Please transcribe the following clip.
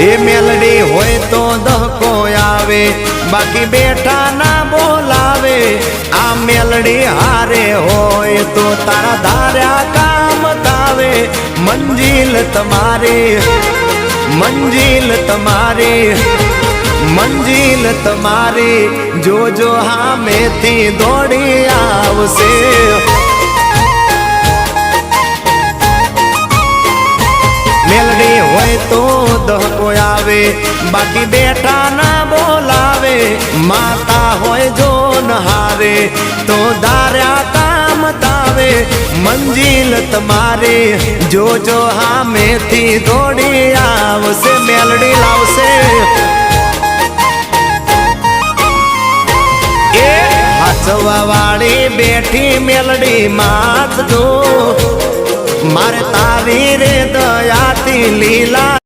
એ મેલડી હોય તો દહકો આવે, બાકી બેઠા ના બોલાવે। આ મેલડી હારે હોય તો તારા ધાર્યા કામ તાવે। મંજિલ તમારી, મંજિલ તમારી, મંજિલ તમારી, જોજો હામેથી દોડી આવશે। મેલડી હોય તો દહકો આવે, બાકી બેઠા ના બોલાવે। માતા હોય જો નહારે તો ધાર્યા કામ તાવે। મંજિલ તમારી, જોજો હામેથી દોડી આવશે। મેલડી લાવશે। એ હાચવા વાળી બેઠી મેલડી માત જો, મારે તારી રે દયાથી લીલા